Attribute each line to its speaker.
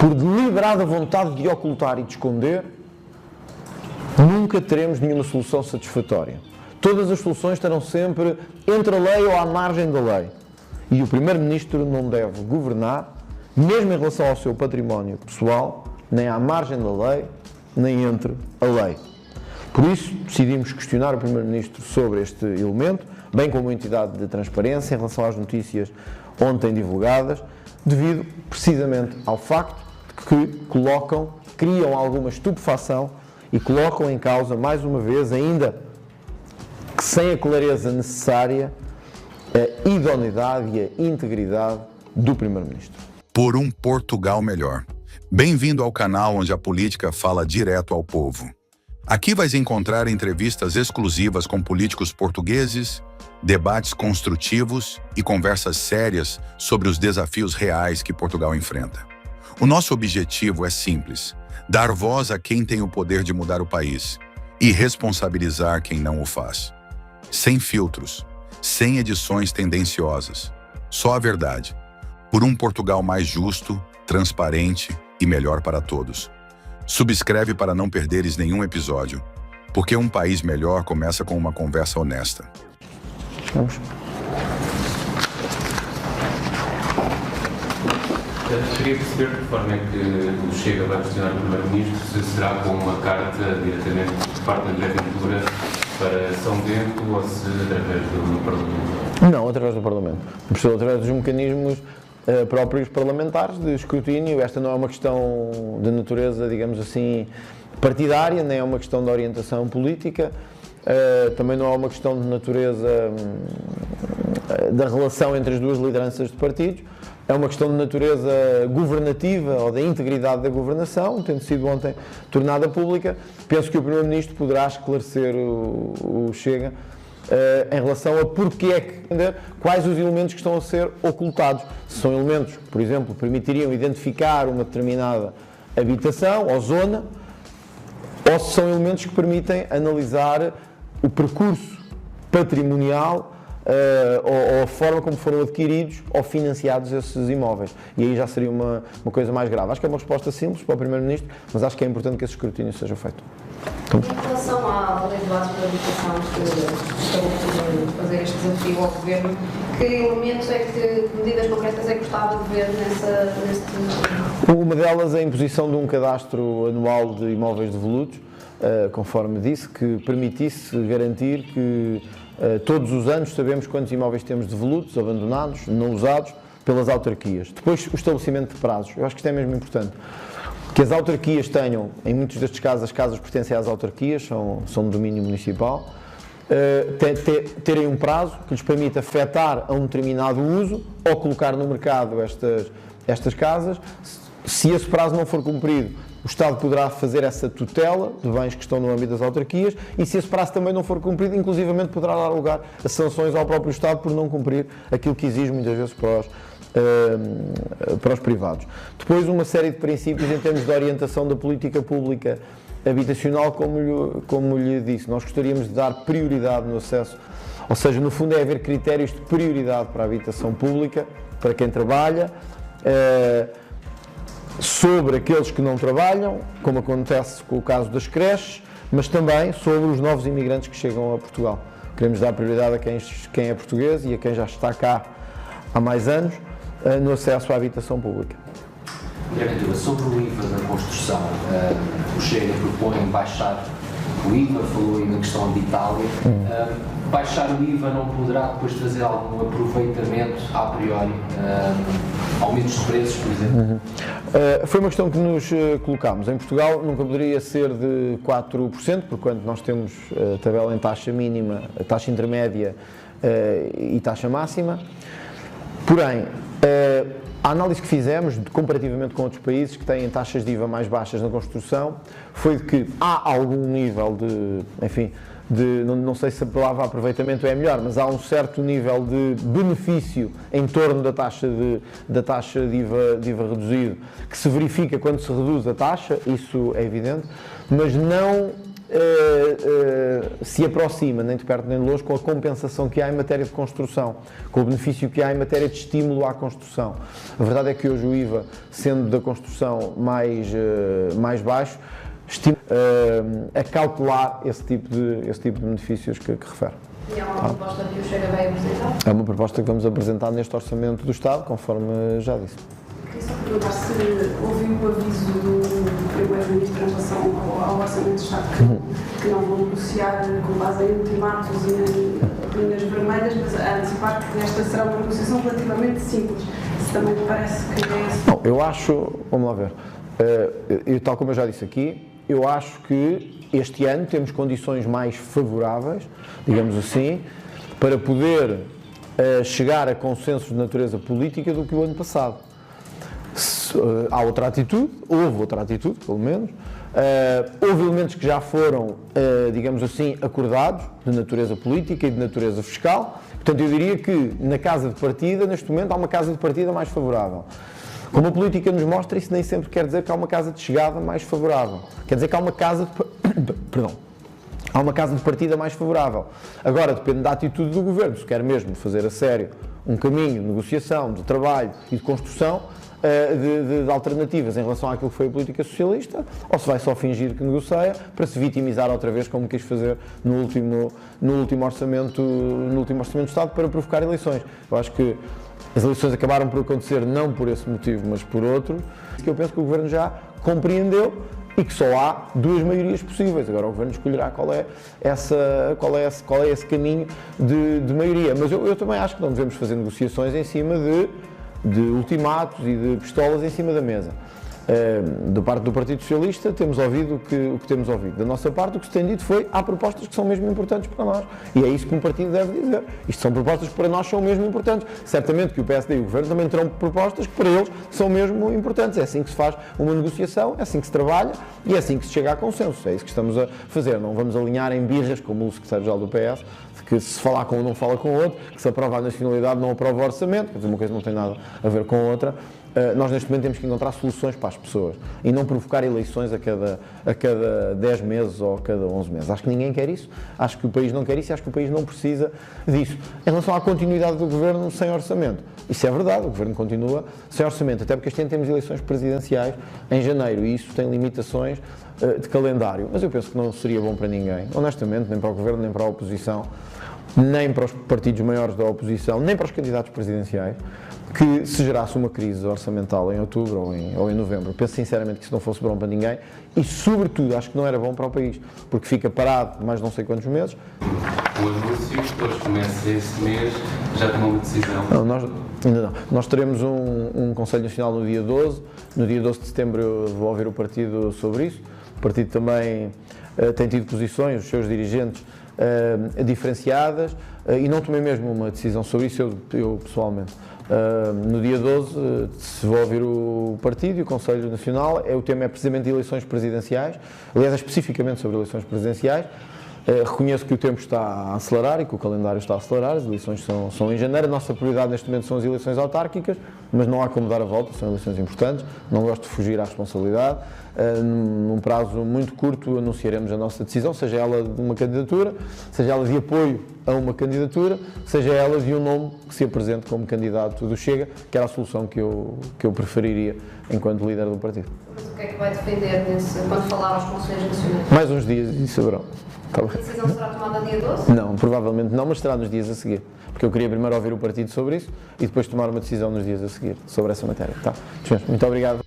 Speaker 1: por deliberada vontade de ocultar e de esconder, nunca teremos nenhuma solução satisfatória. Todas as soluções estarão sempre entre a lei ou à margem da lei. E o Primeiro-Ministro não deve governar, mesmo em relação ao seu património pessoal, nem à margem da lei, nem entre a lei. Por isso, decidimos questionar o Primeiro-Ministro sobre este elemento, bem como a entidade de transparência em relação às notícias ontem divulgadas, devido precisamente ao facto de que criam alguma estupefação e colocam em causa, mais uma vez, ainda que sem a clareza necessária, a idoneidade e a integridade do Primeiro-Ministro.
Speaker 2: Por um Portugal melhor. Bem-vindo ao canal onde a política fala direto ao povo. Aqui vais encontrar entrevistas exclusivas com políticos portugueses, debates construtivos e conversas sérias sobre os desafios reais que Portugal enfrenta. O nosso objetivo é simples: dar voz a quem tem o poder de mudar o país e responsabilizar quem não o faz. Sem filtros, sem edições tendenciosas, só a verdade. Por um Portugal mais justo, transparente e melhor para todos. Subscreve para não perderes nenhum episódio, porque um país melhor começa com uma conversa honesta.
Speaker 1: Vamos.
Speaker 3: Queria perceber de que forma é que o Chega vai questionar o Primeiro-Ministro, se será com uma carta diretamente de parte da André Ventura para São Bento ou se através do Parlamento?
Speaker 1: Não, através do Parlamento. Através dos mecanismos próprios parlamentares de escrutínio. Esta não é uma questão de natureza, digamos assim, partidária, nem é uma questão de orientação política, também não é uma questão de natureza da relação entre as duas lideranças de partidos. É uma questão de natureza governativa ou da integridade da governação, tendo sido ontem tornada pública. Penso que o Primeiro-Ministro poderá esclarecer o Chega em relação a quais os elementos que estão a ser ocultados. Se são elementos que, por exemplo, permitiriam identificar uma determinada habitação ou zona, ou se são elementos que permitem analisar o percurso patrimonial ou a forma como foram adquiridos ou financiados esses imóveis. E aí já seria uma coisa mais grave. Acho que é uma resposta simples para o Primeiro-Ministro, mas acho que é importante que esse escrutínio seja feito.
Speaker 4: Em relação à lei de bases para a habitação, que estão a fazer este desafio ao Governo, que elementos que medidas concretas é que gostava de ver neste...
Speaker 1: Uma delas é a imposição de um cadastro anual de imóveis devolutos, conforme disse, que permitisse garantir que todos os anos sabemos quantos imóveis temos devolutos, abandonados, não usados, pelas autarquias. Depois, o estabelecimento de prazos. Eu acho que isto é mesmo importante. Que as autarquias tenham, em muitos destes casos, as casas pertencem às autarquias, são de domínio municipal, terem um prazo que lhes permita afetar a um determinado uso ou colocar no mercado estas casas. Se esse prazo não for cumprido, o Estado poderá fazer essa tutela de bens que estão no âmbito das autarquias e, se esse prazo também não for cumprido, inclusivamente poderá dar lugar a sanções ao próprio Estado por não cumprir aquilo que exige muitas vezes para os privados. Depois, uma série de princípios em termos de orientação da política pública habitacional, como lhe disse. Nós gostaríamos de dar prioridade no acesso, ou seja, no fundo é haver critérios de prioridade para a habitação pública, para quem trabalha, sobre aqueles que não trabalham, como acontece com o caso das creches, mas também sobre os novos imigrantes que chegam a Portugal. Queremos dar prioridade a quem é português e a quem já está cá há mais anos, no acesso à habitação pública.
Speaker 5: Sobre o IVA da construção, o Chega propõe baixar o IVA, falou aí na questão de Itália. Baixar o IVA não poderá depois trazer algum aproveitamento a priori, aumentos de preços, por exemplo?
Speaker 1: Foi uma questão que nos colocámos. Em Portugal nunca poderia ser de 4%, porquanto nós temos a tabela em taxa mínima, a taxa intermédia e taxa máxima. Porém, a análise que fizemos, comparativamente com outros países que têm taxas de IVA mais baixas na construção, foi de que há algum nível não sei se a palavra aproveitamento é melhor, mas há um certo nível de benefício em torno da taxa de IVA reduzido, que se verifica quando se reduz a taxa, isso é evidente, mas não se aproxima, nem de perto nem de longe, com a compensação que há em matéria de construção, com o benefício que há em matéria de estímulo à construção. A verdade é que hoje o IVA, sendo da construção mais baixo, estimula a cautelar esse tipo de benefícios que refere.
Speaker 4: E é uma proposta que o Chega vai apresentar?
Speaker 1: É uma proposta que vamos apresentar neste Orçamento do Estado, conforme já disse.
Speaker 6: Queria só perguntar se ouviu o aviso do Primeiro-Ministro em relação ao Orçamento do Estado, que não vão negociar com base em ultimatos e em linhas vermelhas, mas a antecipar que esta será uma negociação relativamente simples. Se também me parece que é esse...
Speaker 1: Bom, eu acho, vamos lá ver, tal como eu já disse aqui, eu acho que este ano temos condições mais favoráveis, digamos assim, para poder chegar a consensos de natureza política do que o ano passado. Há outra atitude, houve outra atitude, pelo menos. Houve elementos que já foram, digamos assim, acordados, de natureza política e de natureza fiscal. Portanto, eu diria que na casa de partida, neste momento, há uma casa de partida mais favorável. Como a política nos mostra, isso nem sempre quer dizer que há uma casa de chegada mais favorável. Quer dizer que há uma casa há uma casa de partida mais favorável. Agora, depende da atitude do Governo, se quer mesmo fazer a sério um caminho de negociação, de trabalho e de construção de alternativas em relação àquilo que foi a política socialista, ou se vai só fingir que negocia para se vitimizar outra vez, como quis fazer no último orçamento do Estado, para provocar eleições. Eu acho que as eleições acabaram por acontecer não por esse motivo, mas por outro, que eu penso que o Governo já compreendeu e que só há duas maiorias possíveis. Agora o Governo escolherá qual é esse caminho de maioria. Mas eu também acho que não devemos fazer negociações em cima de ultimatos e de pistolas em cima da mesa. Da parte do Partido Socialista temos ouvido o que temos ouvido. Da nossa parte o que se tem dito foi: há propostas que são mesmo importantes para nós. E é isso que um partido deve dizer. Isto são propostas que para nós são mesmo importantes. Certamente que o PSD e o Governo também terão propostas que para eles são mesmo importantes. É assim que se faz uma negociação, é assim que se trabalha e é assim que se chega a consenso. É isso que estamos a fazer. Não vamos alinhar em birras, como o secretário-geral do PS, que se falar com um não fala com o outro, que se aprova a nacionalidade não aprova o orçamento, quer dizer, uma coisa não tem nada a ver com a outra. Nós neste momento temos que encontrar soluções para as pessoas e não provocar eleições a cada 10 meses ou a cada 11 meses. Acho que ninguém quer isso, acho que o país não quer isso e acho que o país não precisa disso. Em relação à continuidade do Governo sem orçamento, isso é verdade, o Governo continua sem orçamento, até porque este ano temos eleições presidenciais em janeiro e isso tem limitações de calendário, mas eu penso que não seria bom para ninguém, honestamente, nem para o Governo, nem para a oposição, nem para os partidos maiores da oposição, nem para os candidatos presidenciais, que se gerasse uma crise orçamental em outubro ou em novembro. Penso sinceramente que isso não fosse bom para ninguém e, sobretudo, acho que não era bom para o país, porque fica parado mais não sei quantos meses.
Speaker 3: O anúncio, depois começa esse mês, já tomou uma decisão?
Speaker 1: Não, ainda não. Nós teremos um Conselho Nacional no dia 12. No dia 12 de setembro eu vou ouvir o partido sobre isso. O partido também tem tido posições, os seus dirigentes, diferenciadas e não tomei mesmo uma decisão sobre isso eu pessoalmente. No dia 12 se vou ouvir o partido e o Conselho Nacional, o tema é precisamente eleições presidenciais, aliás é especificamente sobre eleições presidenciais. Reconheço que o tempo está a acelerar e que o calendário está a acelerar, as eleições são em janeiro, a nossa prioridade neste momento são as eleições autárquicas, mas não há como dar a volta, são eleições importantes, não gosto de fugir à responsabilidade. Num prazo muito curto anunciaremos a nossa decisão, seja ela de uma candidatura, seja ela de apoio a uma candidatura, seja ela de um nome que se apresente como candidato do Chega, que era a solução que eu preferiria enquanto líder do partido.
Speaker 4: Mas o que é que vai defender quando falar aos Conselhos Nacionais?
Speaker 1: Mais uns dias e saberão.
Speaker 4: A decisão será tomada dia 12?
Speaker 1: Não, provavelmente não, mas será nos dias a seguir. Porque eu queria primeiro ouvir o partido sobre isso e depois tomar uma decisão nos dias a seguir sobre essa matéria. Tá? Muito obrigado.